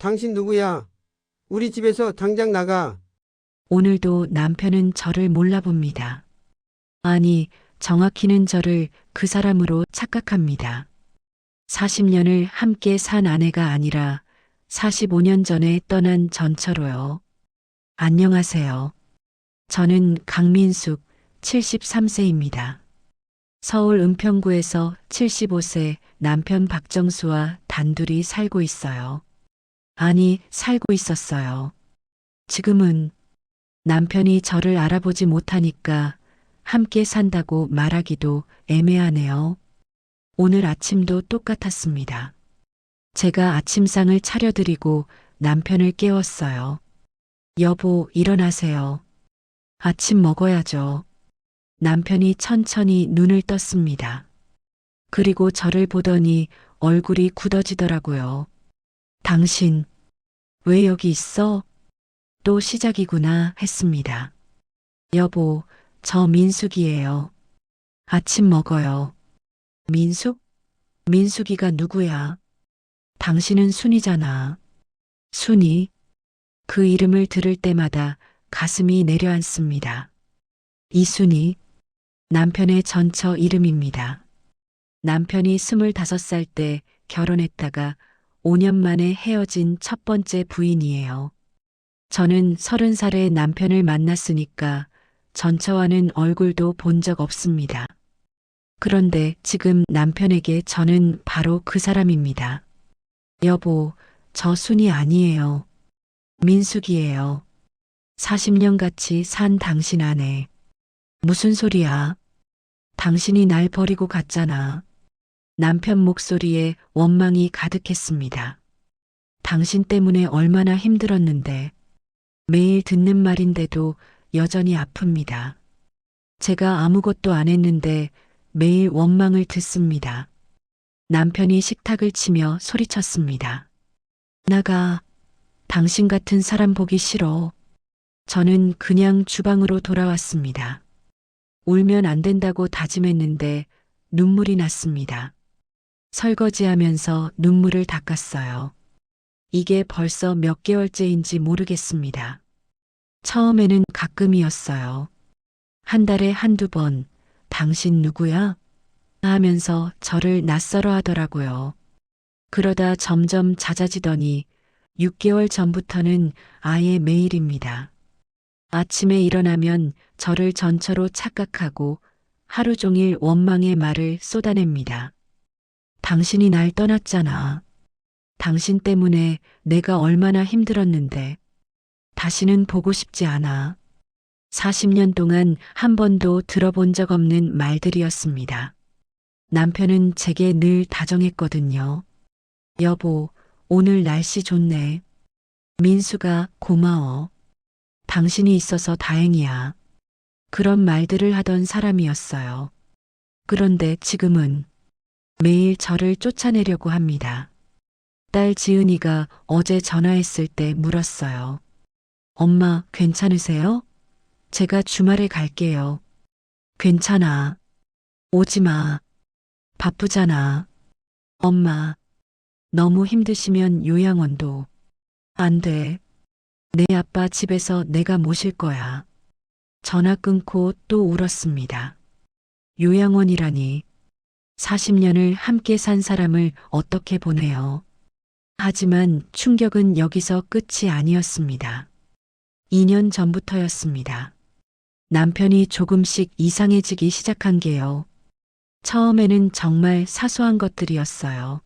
당신 누구야? 우리 집에서 당장 나가. 오늘도 남편은 저를 몰라봅니다. 아니, 정확히는 저를 그 사람으로 착각합니다. 40년을 함께 산 아내가 아니라 45년 전에 떠난 전처로요. 안녕하세요. 저는 강민숙 73세입니다. 서울 은평구에서 75세 남편 박정수와 단둘이 살고 있어요. 아니, 살고 있었어요. 지금은 남편이 저를 알아보지 못하니까 함께 산다고 말하기도 애매하네요. 오늘 아침도 똑같았습니다. 제가 아침상을 차려드리고 남편을 깨웠어요. 여보, 일어나세요. 아침 먹어야죠. 남편이 천천히 눈을 떴습니다. 그리고 저를 보더니 얼굴이 굳어지더라고요. 당신, 왜 여기 있어? 또 시작이구나 했습니다. 여보, 저 민숙이에요. 아침 먹어요. 민숙? 민숙이가 누구야? 당신은 순이잖아. 순이? 그 이름을 들을 때마다 가슴이 내려앉습니다. 이순이, 남편의 전처 이름입니다. 남편이 25살 때 결혼했다가 5년 만에 헤어진 첫 번째 부인이에요. 저는 30살에 남편을 만났으니까 전처와는 얼굴도 본 적 없습니다. 그런데 지금 남편에게 저는 바로 그 사람입니다. 여보, 저 순이 아니에요. 민숙이에요. 40년 같이 산 당신 아내. 무슨 소리야? 당신이 날 버리고 갔잖아. 남편 목소리에 원망이 가득했습니다. 당신 때문에 얼마나 힘들었는데. 매일 듣는 말인데도 여전히 아픕니다. 제가 아무것도 안 했는데 매일 원망을 듣습니다. 남편이 식탁을 치며 소리쳤습니다. 나가. 당신 같은 사람 보기 싫어. 저는 그냥 주방으로 돌아왔습니다. 울면 안 된다고 다짐했는데 눈물이 났습니다. 설거지하면서 눈물을 닦았어요. 이게 벌써 몇 개월째인지 모르겠습니다. 처음에는 가끔이었어요. 한 달에 한두 번, 당신 누구야? 하면서 저를 낯설어 하더라고요. 그러다 점점 잦아지더니 6개월 전부터는 아예 매일입니다. 아침에 일어나면 저를 전처로 착각하고 하루 종일 원망의 말을 쏟아냅니다. 당신이 날 떠났잖아. 당신 때문에 내가 얼마나 힘들었는데 다시는 보고 싶지 않아. 40년 동안 한 번도 들어본 적 없는 말들이었습니다. 남편은 제게 늘 다정했거든요. 여보, 오늘 날씨 좋네. 민수가 고마워. 당신이 있어서 다행이야. 그런 말들을 하던 사람이었어요. 그런데 지금은 매일 저를 쫓아내려고 합니다. 딸 지은이가 어제 전화했을 때 물었어요. 엄마, 괜찮으세요? 제가 주말에 갈게요. 괜찮아. 오지 마. 바쁘잖아. 엄마, 너무 힘드시면 요양원도. 안 돼. 내 아빠 집에서 내가 모실 거야. 전화 끊고 또 울었습니다. 요양원이라니. 40년을 함께 산 사람을 어떻게 보내요. 하지만 충격은 여기서 끝이 아니었습니다. 2년 전부터였습니다. 남편이 조금씩 이상해지기 시작한 게요. 처음에는 정말 사소한 것들이었어요.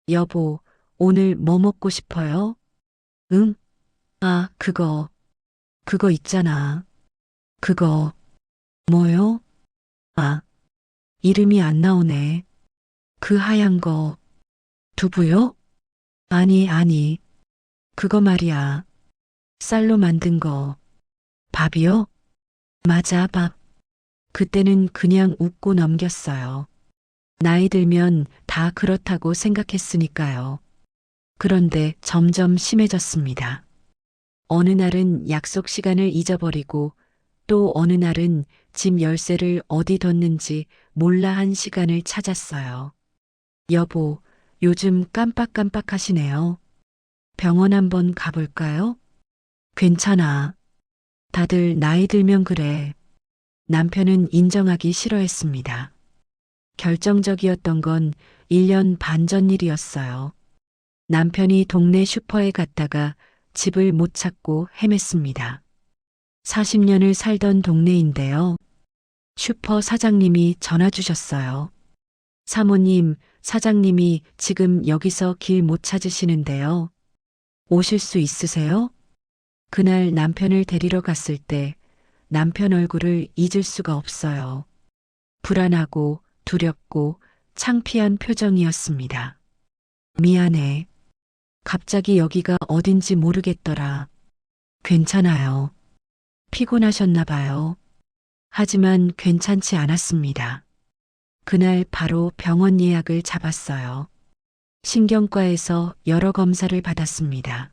여보, 오늘 뭐 먹고 싶어요? 응? 아, 그거 있잖아. 그거, 뭐요? 아, 이름이 안 나오네. 그 하얀 거, 두부요? 아니, 그거 말이야. 쌀로 만든 거. 밥이요? 맞아, 밥. 그때는 그냥 웃고 넘겼어요. 나이 들면 다 그렇다고 생각했으니까요. 그런데 점점 심해졌습니다. 어느 날은 약속 시간을 잊어버리고 또 어느 날은 집 열쇠를 어디 뒀는지 몰라 한 시간을 찾았어요. 여보, 요즘 깜빡깜빡 하시네요. 병원 한번 가볼까요? 괜찮아. 다들 나이 들면 그래. 남편은 인정하기 싫어했습니다. 결정적이었던 건 1년 반 전 일이었어요. 남편이 동네 슈퍼에 갔다가 집을 못 찾고 헤맸습니다. 40년을 살던 동네인데요. 슈퍼 사장님이 전화 주셨어요. 사모님, 사장님이 지금 여기서 길 못 찾으시는데요. 오실 수 있으세요? 그날 남편을 데리러 갔을 때 남편 얼굴을 잊을 수가 없어요. 불안하고 두렵고 창피한 표정이었습니다. 미안해. 갑자기 여기가 어딘지 모르겠더라. 괜찮아요. 피곤하셨나 봐요. 하지만 괜찮지 않았습니다. 그날 바로 병원 예약을 잡았어요. 신경과에서 여러 검사를 받았습니다.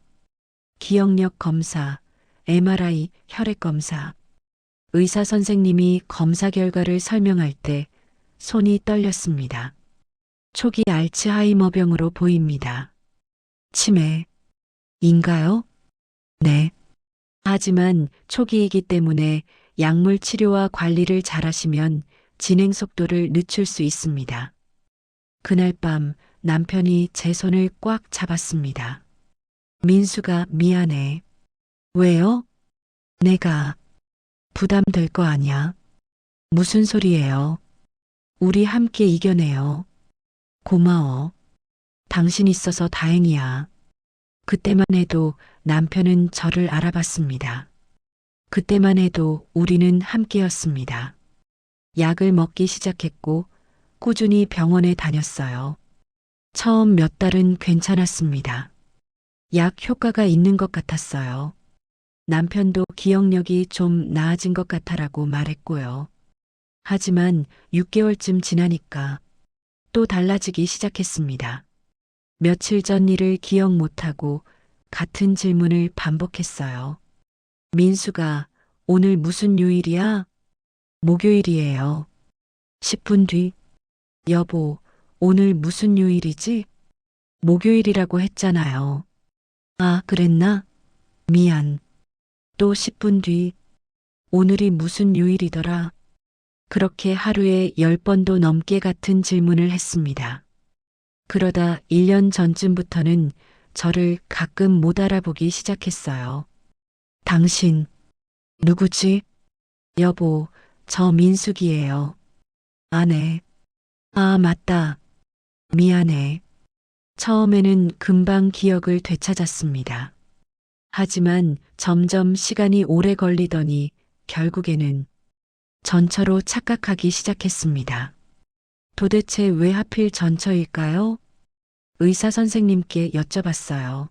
기억력 검사, MRI, 혈액 검사. 의사 선생님이 검사 결과를 설명할 때 손이 떨렸습니다. 초기 알츠하이머병으로 보입니다. 치매인가요? 네. 하지만 초기이기 때문에 약물 치료와 관리를 잘하시면 진행 속도를 늦출 수 있습니다. 그날 밤 남편이 제 손을 꽉 잡았습니다. 민수가 미안해. 왜요? 내가 부담될 거 아냐? 무슨 소리예요? 우리 함께 이겨내요. 고마워. 당신 있어서 다행이야. 그때만 해도 남편은 저를 알아봤습니다. 그때만 해도 우리는 함께였습니다. 약을 먹기 시작했고 꾸준히 병원에 다녔어요. 처음 몇 달은 괜찮았습니다. 약 효과가 있는 것 같았어요. 남편도 기억력이 좀 나아진 것 같아라고 말했고요. 하지만 6개월쯤 지나니까 또 달라지기 시작했습니다. 며칠 전 일을 기억 못하고 같은 질문을 반복했어요. 민수가 오늘 무슨 요일이야? 목요일이에요. 10분 뒤. 여보, 오늘 무슨 요일이지? 목요일이라고 했잖아요. 아, 그랬나? 미안. 또 10분 뒤. 오늘이 무슨 요일이더라? 그렇게 하루에 10번도 넘게 같은 질문을 했습니다. 그러다 1년 전쯤부터는 저를 가끔 못 알아보기 시작했어요. 당신, 누구지? 여보, 저 민숙이에요. 아내. 아, 맞다. 미안해. 처음에는 금방 기억을 되찾았습니다. 하지만 점점 시간이 오래 걸리더니 결국에는 전처로 착각하기 시작했습니다. 도대체 왜 하필 전처일까요? 의사 선생님께 여쭤봤어요.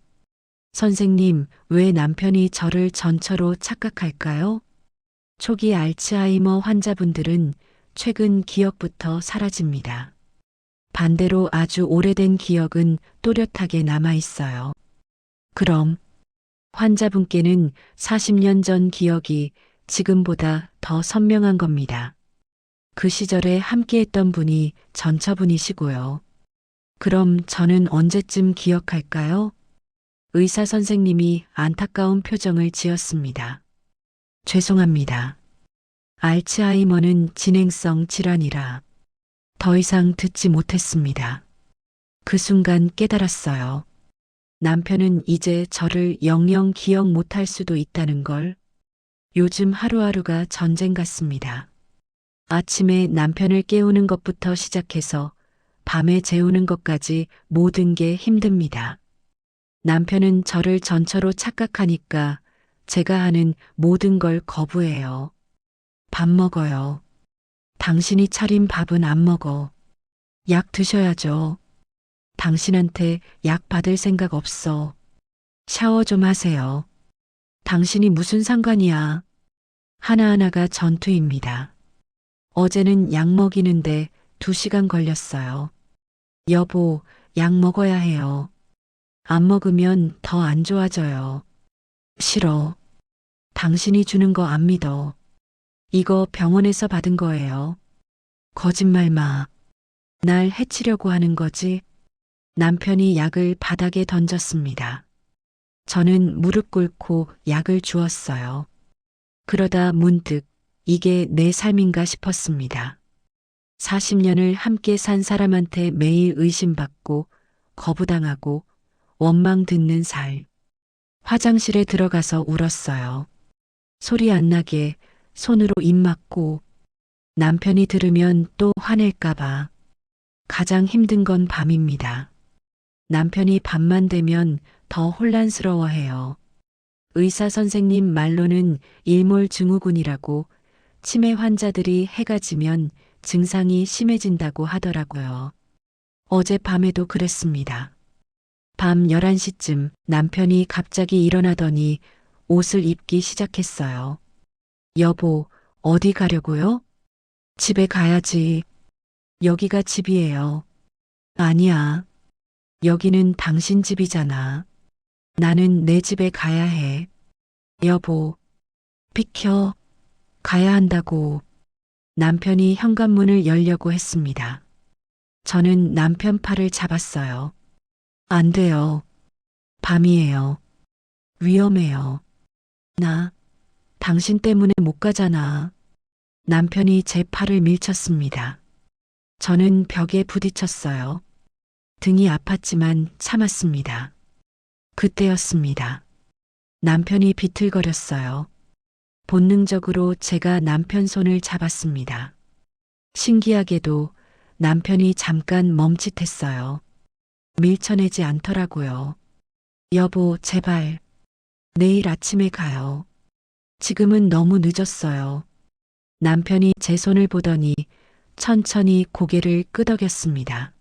선생님, 왜 남편이 저를 전처로 착각할까요? 초기 알츠하이머 환자분들은 최근 기억부터 사라집니다. 반대로 아주 오래된 기억은 또렷하게 남아 있어요. 그럼 환자분께는 40년 전 기억이 지금보다 더 선명한 겁니다. 그 시절에 함께했던 분이 전처분이시고요. 그럼 저는 언제쯤 기억할까요? 의사 선생님이 안타까운 표정을 지었습니다. 죄송합니다. 알츠하이머는 진행성 질환이라 더 이상 듣지 못했습니다. 그 순간 깨달았어요. 남편은 이제 저를 영영 기억 못할 수도 있다는 걸. 요즘 하루하루가 전쟁 같습니다. 아침에 남편을 깨우는 것부터 시작해서 밤에 재우는 것까지 모든 게 힘듭니다. 남편은 저를 전처로 착각하니까 제가 하는 모든 걸 거부해요. 밥 먹어요. 당신이 차린 밥은 안 먹어. 약 드셔야죠. 당신한테 약 받을 생각 없어. 샤워 좀 하세요. 당신이 무슨 상관이야. 하나하나가 전투입니다. 어제는 약 먹이는데 2시간 걸렸어요. 여보, 약 먹어야 해요. 안 먹으면 더 안 좋아져요. 싫어. 당신이 주는 거 안 믿어. 이거 병원에서 받은 거예요. 거짓말 마. 날 해치려고 하는 거지? 남편이 약을 바닥에 던졌습니다. 저는 무릎 꿇고 약을 주었어요. 그러다 문득 이게 내 삶인가 싶었습니다. 40년을 함께 산 사람한테 매일 의심받고 거부당하고 원망 듣는 살. 화장실에 들어가서 울었어요. 소리 안 나게 손으로 입 막고 남편이 들으면 또 화낼까봐. 가장 힘든 건 밤입니다. 남편이 밤만 되면 더 혼란스러워해요. 의사 선생님 말로는 일몰증후군이라고 치매 환자들이 해가 지면 증상이 심해진다고 하더라고요. 어젯밤에도 그랬습니다. 밤 11시쯤 남편이 갑자기 일어나더니 옷을 입기 시작했어요. 여보, 어디 가려고요? 집에 가야지. 여기가 집이에요. 아니야. 여기는 당신 집이잖아. 나는 내 집에 가야 해. 여보, 비켜. 가야 한다고. 남편이 현관문을 열려고 했습니다. 저는 남편 팔을 잡았어요. 안 돼요. 밤이에요. 위험해요. 나 당신 때문에 못 가잖아. 남편이 제 팔을 밀쳤습니다. 저는 벽에 부딪혔어요. 등이 아팠지만 참았습니다. 그때였습니다. 남편이 비틀거렸어요. 본능적으로 제가 남편 손을 잡았습니다. 신기하게도 남편이 잠깐 멈칫했어요. 밀쳐내지 않더라고요. 여보, 제발. 내일 아침에 가요. 지금은 너무 늦었어요. 남편이 제 손을 보더니 천천히 고개를 끄덕였습니다.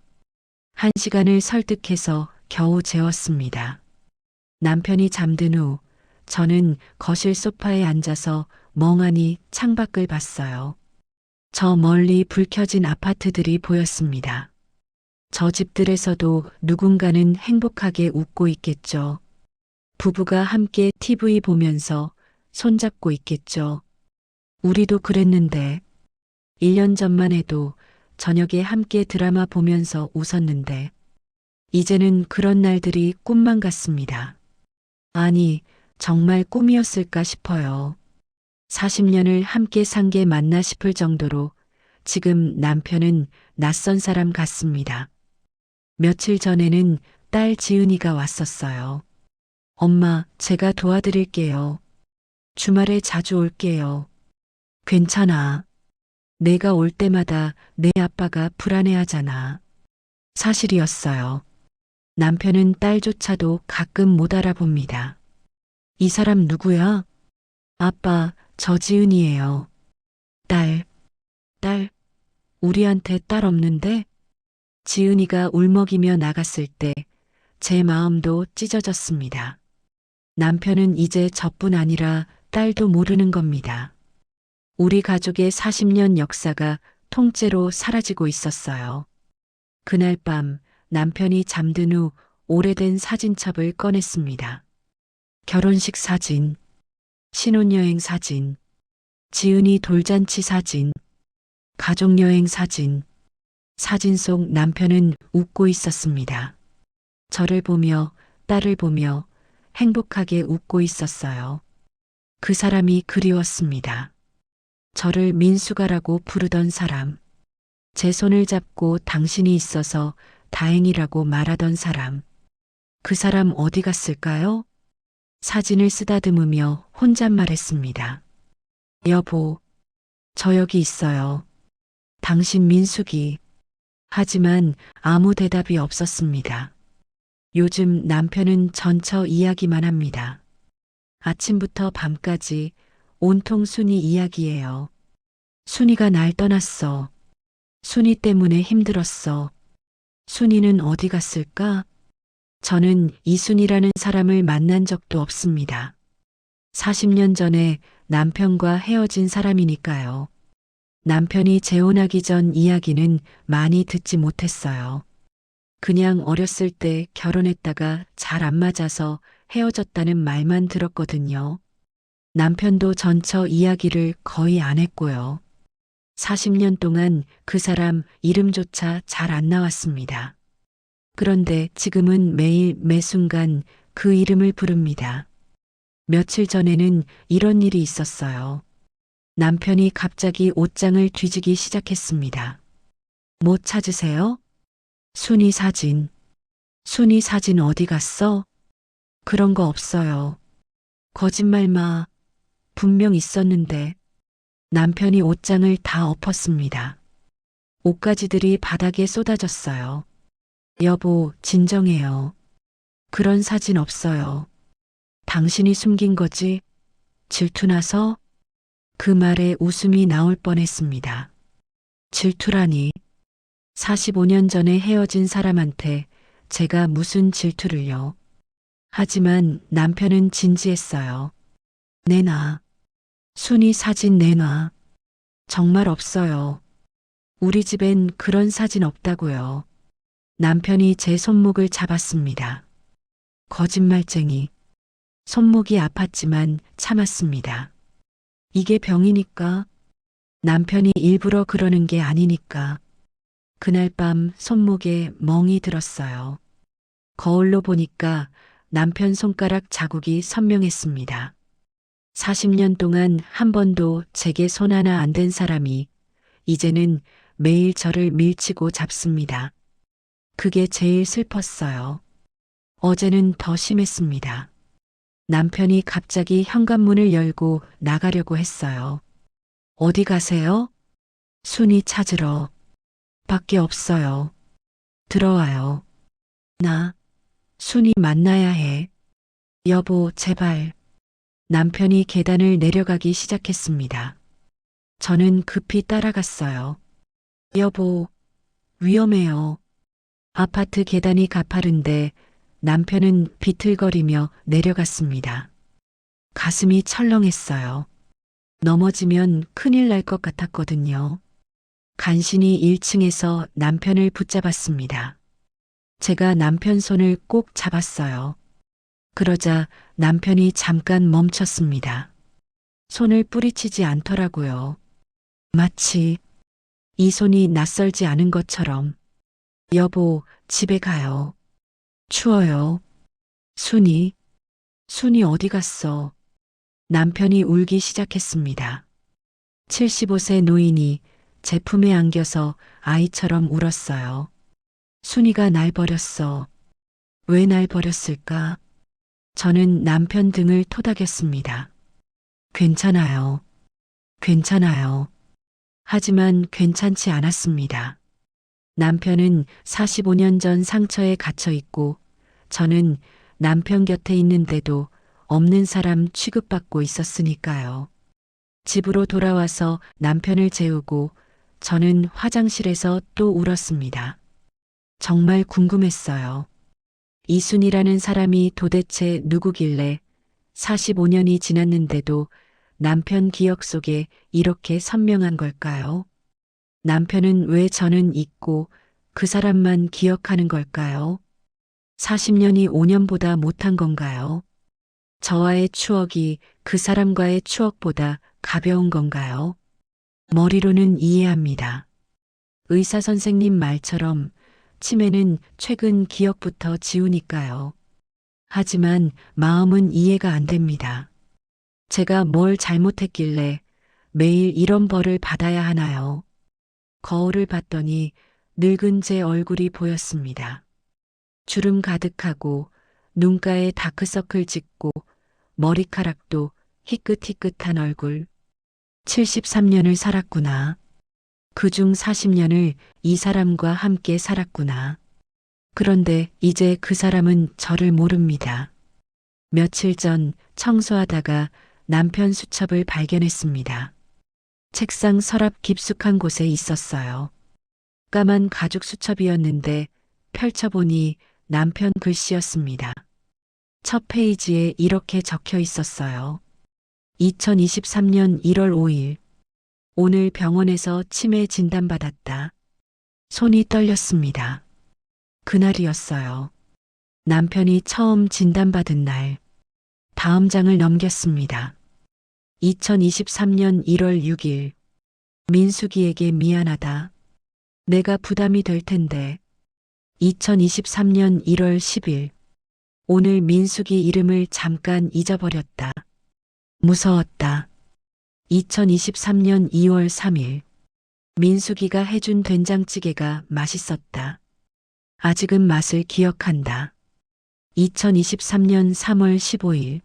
1시간을 설득해서 겨우 재웠습니다. 남편이 잠든 후 저는 거실 소파에 앉아서 멍하니 창밖을 봤어요. 저 멀리 불 켜진 아파트들이 보였습니다. 저 집들에서도 누군가는 행복하게 웃고 있겠죠. 부부가 함께 TV 보면서 손잡고 있겠죠. 우리도 그랬는데 1년 전만 해도 저녁에 함께 드라마 보면서 웃었는데 이제는 그런 날들이 꿈만 같습니다. 아니, 정말 꿈이었을까 싶어요. 40년을 함께 산 게 맞나 싶을 정도로 지금 남편은 낯선 사람 같습니다. 며칠 전에는 딸 지은이가 왔었어요. 엄마, 제가 도와드릴게요. 주말에 자주 올게요. 괜찮아. 내가 올 때마다 내 아빠가 불안해하잖아. 사실이었어요. 남편은 딸조차도 가끔 못 알아봅니다. 이 사람 누구야? 아빠, 저 지은이에요. 딸, 우리한테 딸 없는데? 지은이가 울먹이며 나갔을 때 제 마음도 찢어졌습니다. 남편은 이제 저뿐 아니라 딸도 모르는 겁니다. 우리 가족의 40년 역사가 통째로 사라지고 있었어요. 그날 밤 남편이 잠든 후 오래된 사진첩을 꺼냈습니다. 결혼식 사진, 신혼여행 사진, 지은이 돌잔치 사진, 가족여행 사진. 사진 속 남편은 웃고 있었습니다. 저를 보며 딸을 보며 행복하게 웃고 있었어요. 그 사람이 그리웠습니다. 저를 민수가라고 부르던 사람. 제 손을 잡고 당신이 있어서 다행이라고 말하던 사람. 그 사람 어디 갔을까요? 사진을 쓰다듬으며 혼잣말했습니다. 여보, 저 여기 있어요. 당신 민숙이. 하지만 아무 대답이 없었습니다. 요즘 남편은 전처 이야기만 합니다. 아침부터 밤까지 온통 순이 이야기예요. 순이가 날 떠났어. 순이 때문에 힘들었어. 순이는 어디 갔을까? 저는 이순이라는 사람을 만난 적도 없습니다. 40년 전에 남편과 헤어진 사람이니까요. 남편이 재혼하기 전 이야기는 많이 듣지 못했어요. 그냥 어렸을 때 결혼했다가 잘 안 맞아서 헤어졌다는 말만 들었거든요. 남편도 전처 이야기를 거의 안 했고요. 40년 동안 그 사람 이름조차 잘 안 나왔습니다. 그런데 지금은 매일 매 순간 그 이름을 부릅니다. 며칠 전에는 이런 일이 있었어요. 남편이 갑자기 옷장을 뒤지기 시작했습니다. 뭐 찾으세요? 순이 사진. 순이 사진 어디 갔어? 그런 거 없어요. 거짓말 마. 분명 있었는데. 남편이 옷장을 다 엎었습니다. 옷가지들이 바닥에 쏟아졌어요. 여보, 진정해요. 그런 사진 없어요. 당신이 숨긴 거지? 질투나서? 그 말에 웃음이 나올 뻔했습니다. 질투라니. 45년 전에 헤어진 사람한테 제가 무슨 질투를요. 하지만 남편은 진지했어요. 내놔. 순이 사진 내놔. 정말 없어요. 우리 집엔 그런 사진 없다고요. 남편이 제 손목을 잡았습니다. 거짓말쟁이. 손목이 아팠지만 참았습니다. 이게 병이니까. 남편이 일부러 그러는 게 아니니까. 그날 밤 손목에 멍이 들었어요. 거울로 보니까 남편 손가락 자국이 선명했습니다. 40년 동안 한 번도 제게 손 하나 안 댄 사람이 이제는 매일 저를 밀치고 잡습니다. 그게 제일 슬펐어요. 어제는 더 심했습니다. 남편이 갑자기 현관문을 열고 나가려고 했어요. 어디 가세요? 순이 찾으러. 밖에 없어요. 들어와요. 나 순이 만나야 해. 여보, 제발. 남편이 계단을 내려가기 시작했습니다. 저는 급히 따라갔어요. 여보, 위험해요. 아파트 계단이 가파른데 남편은 비틀거리며 내려갔습니다. 가슴이 철렁했어요. 넘어지면 큰일 날 것 같았거든요. 간신히 1층에서 남편을 붙잡았습니다. 제가 남편 손을 꼭 잡았어요. 그러자 남편이 잠깐 멈췄습니다. 손을 뿌리치지 않더라고요. 마치 이 손이 낯설지 않은 것처럼. 여보, 집에 가요. 추워요. 순이 어디 갔어? 남편이 울기 시작했습니다. 75세 노인이 제 품에 안겨서 아이처럼 울었어요. 순이가 날 버렸어. 왜 날 버렸을까? 저는 남편 등을 토닥였습니다. 괜찮아요. 괜찮아요. 하지만 괜찮지 않았습니다. 남편은 45년 전 상처에 갇혀 있고 저는 남편 곁에 있는데도 없는 사람 취급받고 있었으니까요. 집으로 돌아와서 남편을 재우고 저는 화장실에서 또 울었습니다. 정말 궁금했어요. 이순이라는 사람이 도대체 누구길래 45년이 지났는데도 남편 기억 속에 이렇게 선명한 걸까요? 남편은 왜 저는 잊고 그 사람만 기억하는 걸까요? 40년이 5년보다 못한 건가요? 저와의 추억이 그 사람과의 추억보다 가벼운 건가요? 머리로는 이해합니다. 의사 선생님 말처럼 치매는 최근 기억부터 지우니까요. 하지만 마음은 이해가 안 됩니다. 제가 뭘 잘못했길래 매일 이런 벌을 받아야 하나요? 거울을 봤더니 늙은 제 얼굴이 보였습니다. 주름 가득하고 눈가에 다크서클 짙고 머리카락도 희끗희끗한 얼굴. 73년을 살았구나. 그중 40년을 이 사람과 함께 살았구나. 그런데 이제 그 사람은 저를 모릅니다. 며칠 전 청소하다가 남편 수첩을 발견했습니다. 책상 서랍 깊숙한 곳에 있었어요. 까만 가죽 수첩이었는데 펼쳐보니 남편 글씨였습니다. 첫 페이지에 이렇게 적혀 있었어요. 2023년 1월 5일. 오늘 병원에서 치매 진단받았다. 손이 떨렸습니다. 그날이었어요. 남편이 처음 진단받은 날. 다음 장을 넘겼습니다. 2023년 1월 6일. 민숙이에게 미안하다. 내가 부담이 될 텐데. 2023년 1월 10일. 오늘 민숙이 이름을 잠깐 잊어버렸다. 무서웠다. 2023년 2월 3일. 민숙이가 해준 된장찌개가 맛있었다. 아직은 맛을 기억한다. 2023년 3월 15일.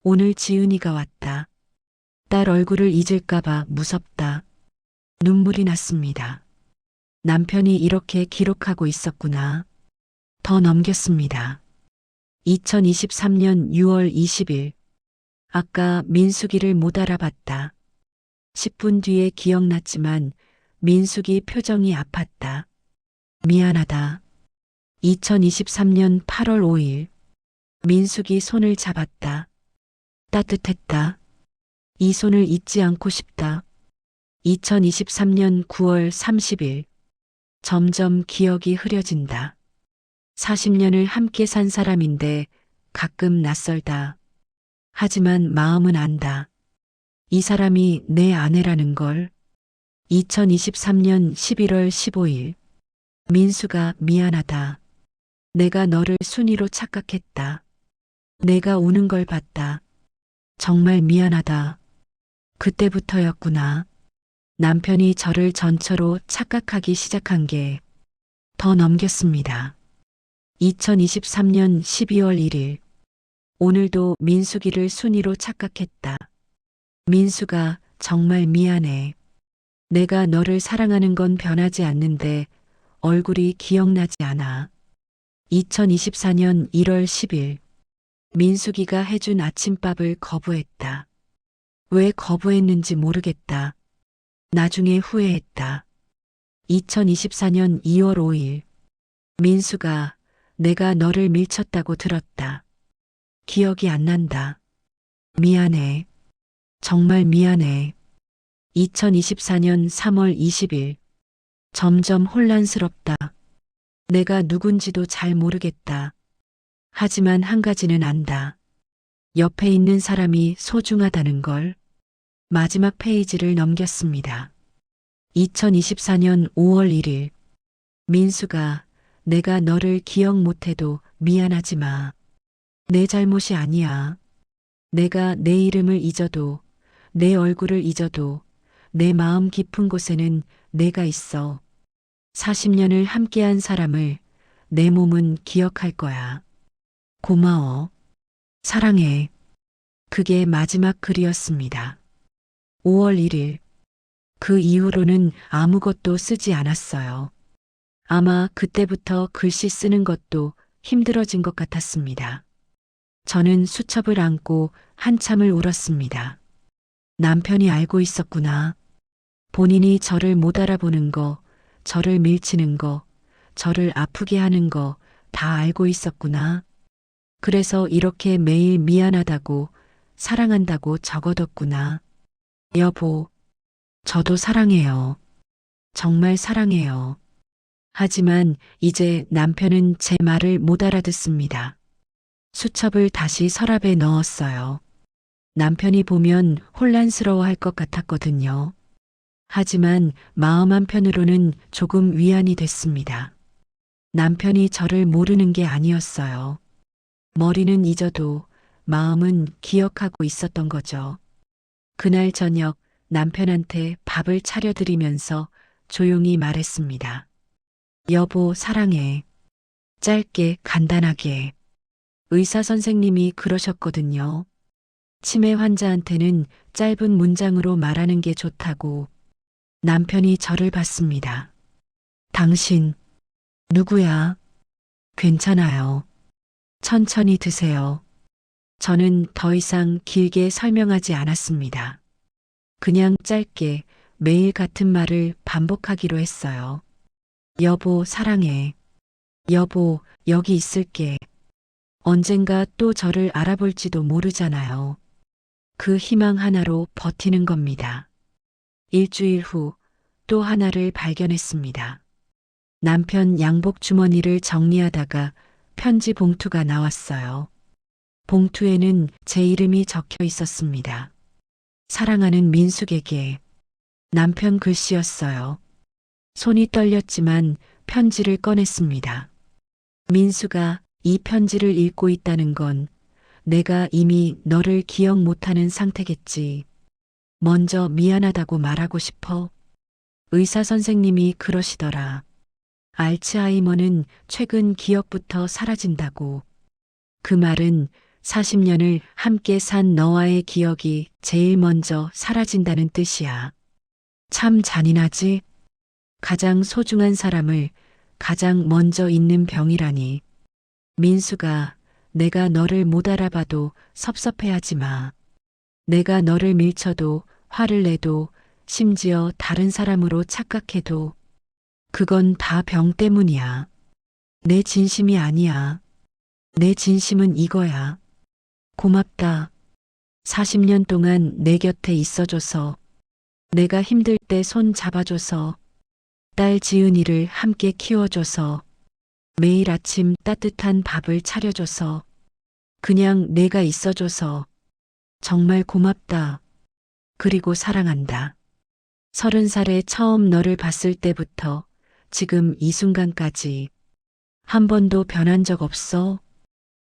오늘 지은이가 왔다. 딸 얼굴을 잊을까봐 무섭다. 눈물이 났습니다. 남편이 이렇게 기록하고 있었구나. 더 넘겼습니다. 2023년 6월 20일. 아까 민숙이를 못 알아봤다. 10분 뒤에 기억났지만 민숙이 표정이 아팠다. 미안하다. 2023년 8월 5일. 민숙이 손을 잡았다. 따뜻했다. 이 손을 잊지 않고 싶다. 2023년 9월 30일. 점점 기억이 흐려진다. 40년을 함께 산 사람인데 가끔 낯설다. 하지만 마음은 안다. 이 사람이 내 아내라는 걸. 2023년 11월 15일. 민수가 미안하다. 내가 너를 순이로 착각했다. 내가 우는 걸 봤다. 정말 미안하다. 그때부터였구나. 남편이 저를 전처로 착각하기 시작한 게 더 넘겼습니다. 2023년 12월 1일. 오늘도 민숙이를 순이로 착각했다. 민수가 정말 미안해. 내가 너를 사랑하는 건 변하지 않는데 얼굴이 기억나지 않아. 2024년 1월 10일. 민숙이가 해준 아침밥을 거부했다. 왜 거부했는지 모르겠다. 나중에 후회했다. 2024년 2월 5일. 민수가 내가 너를 밀쳤다고 들었다. 기억이 안 난다. 미안해. 정말 미안해. 2024년 3월 20일. 점점 혼란스럽다. 내가 누군지도 잘 모르겠다. 하지만 한 가지는 안다. 옆에 있는 사람이 소중하다는 걸. 마지막 페이지를 넘겼습니다. 2024년 5월 1일. 민수가 내가 너를 기억 못해도 미안하지 마. 내 잘못이 아니야. 내가 내 이름을 잊어도, 내 얼굴을 잊어도, 내 마음 깊은 곳에는 내가 있어. 40년을 함께한 사람을 내 몸은 기억할 거야. 고마워. 사랑해. 그게 마지막 글이었습니다. 5월 1일. 그 이후로는 아무것도 쓰지 않았어요. 아마 그때부터 글씨 쓰는 것도 힘들어진 것 같았습니다. 저는 수첩을 안고 한참을 울었습니다. 남편이 알고 있었구나. 본인이 저를 못 알아보는 거, 저를 밀치는 거, 저를 아프게 하는 거 다 알고 있었구나. 그래서 이렇게 매일 미안하다고, 사랑한다고 적어뒀구나. 여보, 저도 사랑해요. 정말 사랑해요. 하지만 이제 남편은 제 말을 못 알아듣습니다. 수첩을 다시 서랍에 넣었어요. 남편이 보면 혼란스러워할 것 같았거든요. 하지만 마음 한편으로는 조금 위안이 됐습니다. 남편이 저를 모르는 게 아니었어요. 머리는 잊어도 마음은 기억하고 있었던 거죠. 그날 저녁 남편한테 밥을 차려드리면서 조용히 말했습니다. 여보, 사랑해. 짧게, 간단하게. 의사 선생님이 그러셨거든요. 치매 환자한테는 짧은 문장으로 말하는 게 좋다고. 남편이 저를 봤습니다. 당신, 누구야? 괜찮아요. 천천히 드세요. 저는 더 이상 길게 설명하지 않았습니다. 그냥 짧게 매일 같은 말을 반복하기로 했어요. 여보, 사랑해. 여보, 여기 있을게. 언젠가 또 저를 알아볼지도 모르잖아요. 그 희망 하나로 버티는 겁니다. 일주일 후 또 하나를 발견했습니다. 남편 양복 주머니를 정리하다가 편지 봉투가 나왔어요. 봉투에는 제 이름이 적혀 있었습니다. 사랑하는 민숙에게. 남편 글씨였어요. 손이 떨렸지만 편지를 꺼냈습니다. 민수가 이 편지를 읽고 있다는 건 내가 이미 너를 기억 못하는 상태겠지. 먼저 미안하다고 말하고 싶어. 의사 선생님이 그러시더라. 알츠하이머는 최근 기억부터 사라진다고. 그 말은 40년을 함께 산 너와의 기억이 제일 먼저 사라진다는 뜻이야. 참 잔인하지? 가장 소중한 사람을 가장 먼저 잊는 병이라니. 민수가 내가 너를 못 알아봐도 섭섭해하지 마. 내가 너를 밀쳐도 화를 내도 심지어 다른 사람으로 착각해도 그건 다 병 때문이야. 내 진심이 아니야. 내 진심은 이거야. 고맙다. 40년 동안 내 곁에 있어줘서, 내가 힘들 때 손 잡아줘서, 딸 지은이를 함께 키워줘서, 매일 아침 따뜻한 밥을 차려줘서, 그냥 내가 있어줘서, 정말 고맙다. 그리고 사랑한다. 30살에 처음 너를 봤을 때부터 지금 이 순간까지 한 번도 변한 적 없어.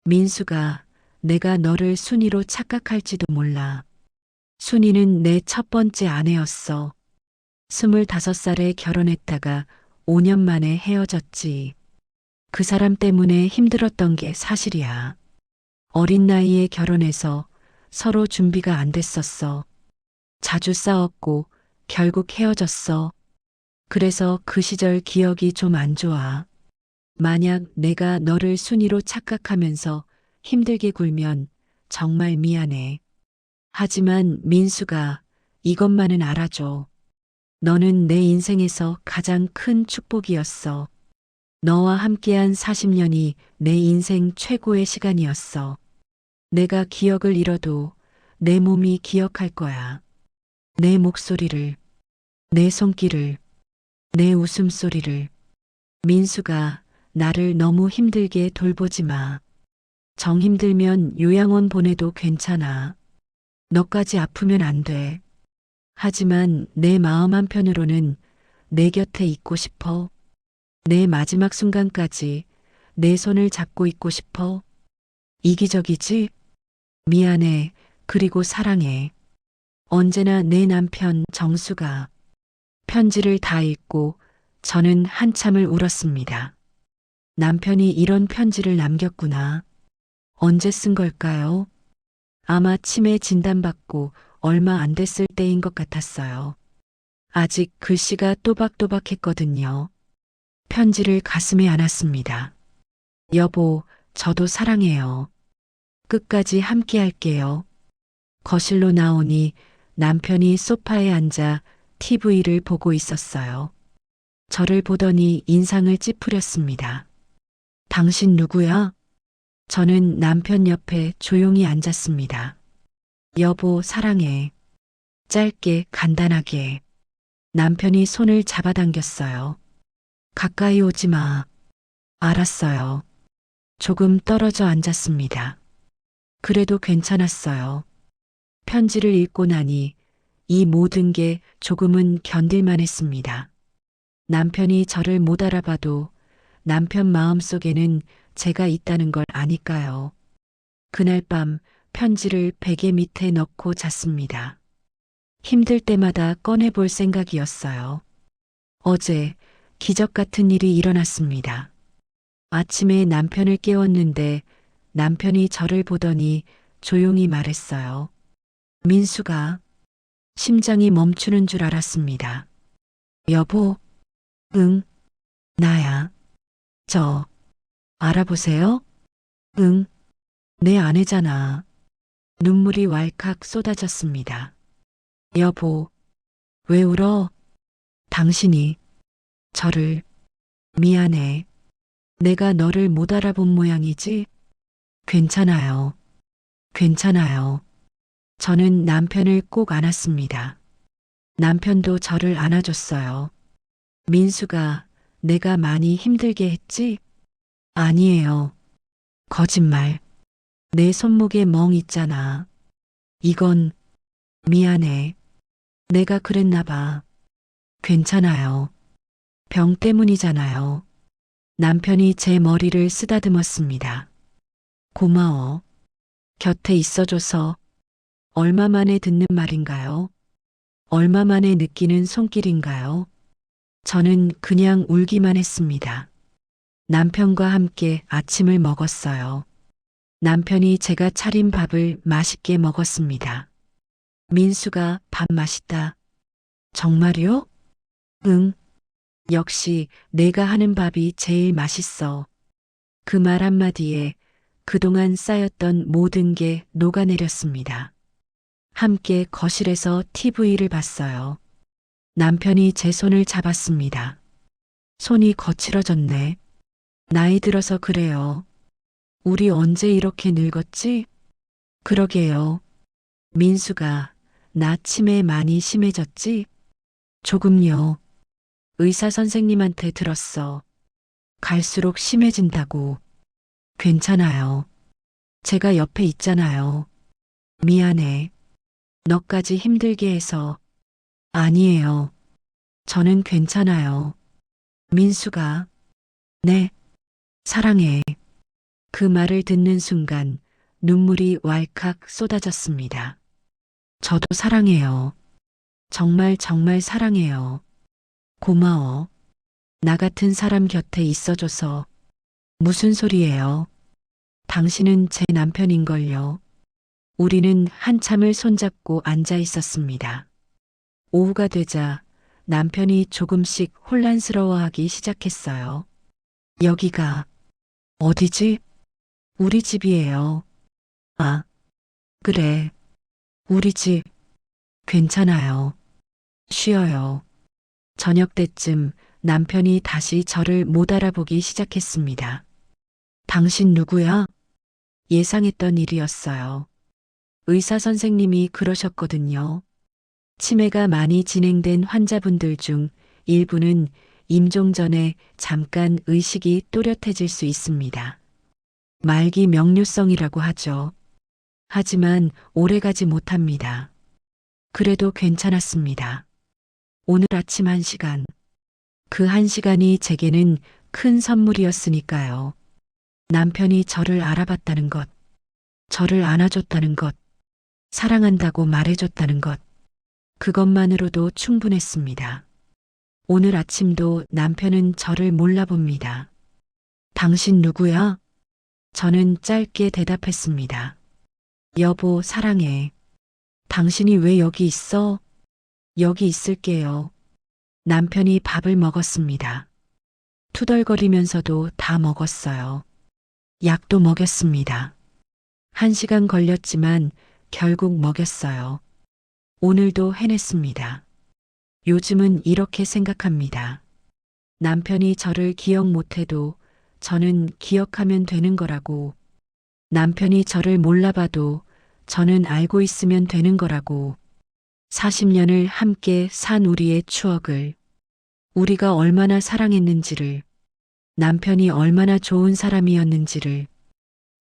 민수가 내가 너를 순이로 착각할지도 몰라. 순이는 내 첫 번째 아내였어. 25살에 결혼했다가 5년 만에 헤어졌지. 그 사람 때문에 힘들었던 게 사실이야. 어린 나이에 결혼해서 서로 준비가 안 됐었어. 자주 싸웠고 결국 헤어졌어. 그래서 그 시절 기억이 좀 안 좋아. 만약 내가 너를 순이로 착각하면서 힘들게 굴면 정말 미안해. 하지만 민수가 이것만은 알아줘. 너는 내 인생에서 가장 큰 축복이었어. 너와 함께한 40년이 내 인생 최고의 시간이었어. 내가 기억을 잃어도 내 몸이 기억할 거야. 내 목소리를, 내 손길을, 내 웃음소리를. 민수가 나를 너무 힘들게 돌보지 마. 정 힘들면 요양원 보내도 괜찮아. 너까지 아프면 안 돼. 하지만 내 마음 한편으로는 내 곁에 있고 싶어. 내 마지막 순간까지 내 손을 잡고 있고 싶어. 이기적이지? 미안해. 그리고 사랑해. 언제나 내 남편 정수가. 편지를 다 읽고 저는 한참을 울었습니다. 남편이 이런 편지를 남겼구나. 언제 쓴 걸까요? 아마 치매 진단받고 얼마 안 됐을 때인 것 같았어요. 아직 글씨가 또박또박했거든요. 편지를 가슴에 안았습니다. 여보, 저도 사랑해요. 끝까지 함께 할게요. 거실로 나오니 남편이 소파에 앉아 TV를 보고 있었어요. 저를 보더니 인상을 찌푸렸습니다. 당신 누구야? 저는 남편 옆에 조용히 앉았습니다. 여보, 사랑해. 짧게, 간단하게. 남편이 손을 잡아당겼어요. 가까이 오지 마. 알았어요. 조금 떨어져 앉았습니다. 그래도 괜찮았어요. 편지를 읽고 나니 이 모든 게 조금은 견딜만 했습니다. 남편이 저를 못 알아봐도 남편 마음속에는 제가 있다는 걸 아니까요. 그날 밤 편지를 베개 밑에 넣고 잤습니다. 힘들 때마다 꺼내볼 생각이었어요. 어제 기적 같은 일이 일어났습니다. 아침에 남편을 깨웠는데 남편이 저를 보더니 조용히 말했어요. 민수가. 심장이 멈추는 줄 알았습니다. 여보, 응, 나야. 저, 알아보세요? 응, 내 아내잖아. 눈물이 왈칵 쏟아졌습니다. 여보, 왜 울어? 당신이 저를. 미안해. 내가 너를 못 알아본 모양이지? 괜찮아요. 괜찮아요. 저는 남편을 꼭 안았습니다. 남편도 저를 안아줬어요. 민수가 내가 많이 힘들게 했지? 아니에요. 거짓말. 내 손목에 멍 있잖아. 이건 미안해. 내가 그랬나 봐. 괜찮아요. 병 때문이잖아요. 남편이 제 머리를 쓰다듬었습니다. 고마워. 곁에 있어줘서. 얼마 만에 듣는 말인가요? 얼마 만에 느끼는 손길인가요? 저는 그냥 울기만 했습니다. 남편과 함께 아침을 먹었어요. 남편이 제가 차린 밥을 맛있게 먹었습니다. 민수가 밥 맛있다. 정말요? 응. 역시 내가 하는 밥이 제일 맛있어. 그 말 한마디에 그동안 쌓였던 모든 게 녹아내렸습니다. 함께 거실에서 TV를 봤어요. 남편이 제 손을 잡았습니다. 손이 거칠어졌네. 나이 들어서 그래요. 우리 언제 이렇게 늙었지? 그러게요. 민수가 나 치매 많이 심해졌지? 조금요. 의사 선생님한테 들었어. 갈수록 심해진다고. 괜찮아요. 제가 옆에 있잖아요. 미안해. 너까지 힘들게 해서. 아니에요. 저는 괜찮아요. 민수가. 네. 사랑해. 그 말을 듣는 순간 눈물이 왈칵 쏟아졌습니다. 저도 사랑해요. 정말 정말 사랑해요. 고마워. 나 같은 사람 곁에 있어줘서. 무슨 소리예요? 당신은 제 남편인걸요. 우리는 한참을 손잡고 앉아 있었습니다. 오후가 되자 남편이 조금씩 혼란스러워하기 시작했어요. 여기가 어디지? 우리 집이에요. 아, 그래. 우리 집. 괜찮아요. 쉬어요. 저녁 때쯤 남편이 다시 저를 못 알아보기 시작했습니다. 당신 누구야? 예상했던 일이었어요. 의사 선생님이 그러셨거든요. 치매가 많이 진행된 환자분들 중 일부는 임종 전에 잠깐 의식이 또렷해질 수 있습니다. 말기 명료성이라고 하죠. 하지만 오래가지 못합니다. 그래도 괜찮았습니다. 오늘 아침 1시간. 그 1시간이 제게는 큰 선물이었으니까요. 남편이 저를 알아봤다는 것, 저를 안아줬다는 것, 사랑한다고 말해줬다는 것, 그것만으로도 충분했습니다. 오늘 아침도 남편은 저를 몰라봅니다. 당신 누구야? 저는 짧게 대답했습니다. 여보, 사랑해. 당신이 왜 여기 있어? 여기 있을게요. 남편이 밥을 먹었습니다. 투덜거리면서도 다 먹었어요. 약도 먹였습니다. 1시간 걸렸지만 결국 먹였어요. 오늘도 해냈습니다. 요즘은 이렇게 생각합니다. 남편이 저를 기억 못해도 저는 기억하면 되는 거라고. 남편이 저를 몰라봐도 저는 알고 있으면 되는 거라고. 40년을 함께 산 우리의 추억을, 우리가 얼마나 사랑했는지를, 남편이 얼마나 좋은 사람이었는지를,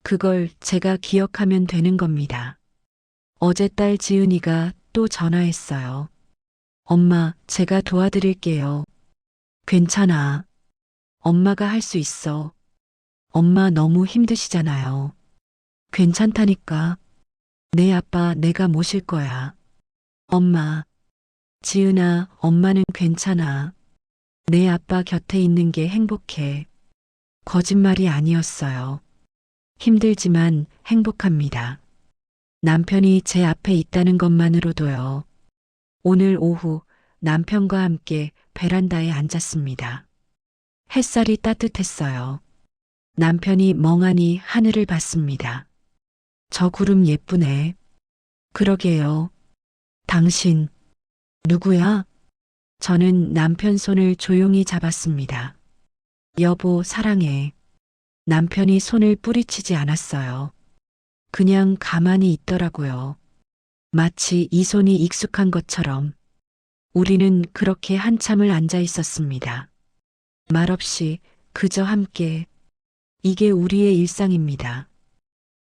그걸 제가 기억하면 되는 겁니다. 어제 딸 지은이가 또 전화했어요. 엄마, 제가 도와드릴게요. 괜찮아. 엄마가 할 수 있어. 엄마 너무 힘드시잖아요. 괜찮다니까. 내 아빠 내가 모실 거야. 엄마. 지은아, 엄마는 괜찮아. 내 아빠 곁에 있는 게 행복해. 거짓말이 아니었어요. 힘들지만 행복합니다. 남편이 제 앞에 있다는 것만으로도요. 오늘 오후 남편과 함께 베란다에 앉았습니다. 햇살이 따뜻했어요. 남편이 멍하니 하늘을 봤습니다. 저 구름 예쁘네. 그러게요. 당신, 누구야? 저는 남편 손을 조용히 잡았습니다. 여보, 사랑해. 남편이 손을 뿌리치지 않았어요. 그냥 가만히 있더라고요. 마치 이 손이 익숙한 것처럼. 우리는 그렇게 한참을 앉아 있었습니다. 말없이 그저 함께. 이게 우리의 일상입니다.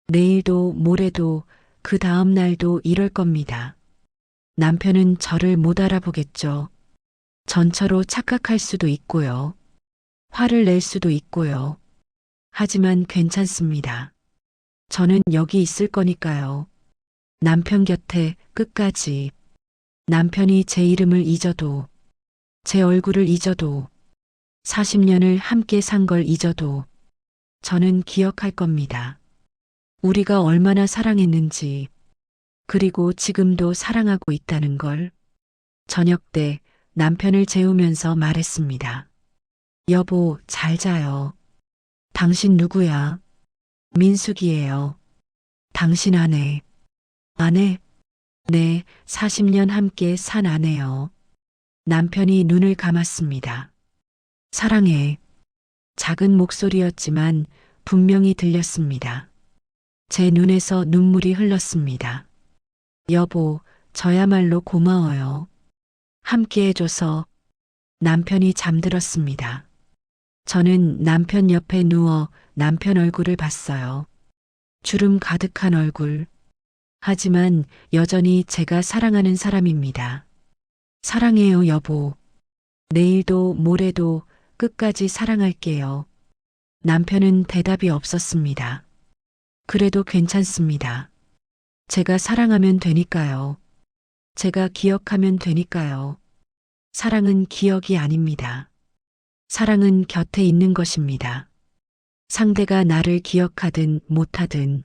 내일도 모레도 그 다음 날도 이럴 겁니다. 남편은 저를 못 알아보겠죠. 전처로 착각할 수도 있고요. 화를 낼 수도 있고요. 하지만 괜찮습니다. 저는 여기 있을 거니까요. 남편 곁에 끝까지. 남편이 제 이름을 잊어도, 제 얼굴을 잊어도, 40년을 함께 산 걸 잊어도 저는 기억할 겁니다. 우리가 얼마나 사랑했는지, 그리고 지금도 사랑하고 있다는 걸. 저녁 때 남편을 재우면서 말했습니다. 여보, 잘 자요. 당신 누구야? 민숙이에요. 당신 아내. 아내? 네, 40년 함께 산 아내요. 남편이 눈을 감았습니다. 사랑해. 작은 목소리였지만 분명히 들렸습니다. 제 눈에서 눈물이 흘렀습니다. 여보, 저야말로 고마워요. 함께 해줘서. 남편이 잠들었습니다. 저는 남편 옆에 누워 남편 얼굴을 봤어요. 주름 가득한 얼굴. 하지만 여전히 제가 사랑하는 사람입니다. 사랑해요, 여보. 내일도 모레도 끝까지 사랑할게요. 남편은 대답이 없었습니다. 그래도 괜찮습니다. 제가 사랑하면 되니까요. 제가 기억하면 되니까요. 사랑은 기억이 아닙니다. 사랑은 곁에 있는 것입니다. 상대가 나를 기억하든 못하든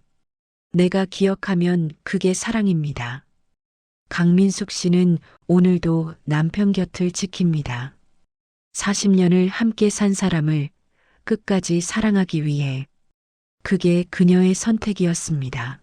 내가 기억하면 그게 사랑입니다. 강민숙 씨는 오늘도 남편 곁을 지킵니다. 40년을 함께 산 사람을 끝까지 사랑하기 위해 그게 그녀의 선택이었습니다.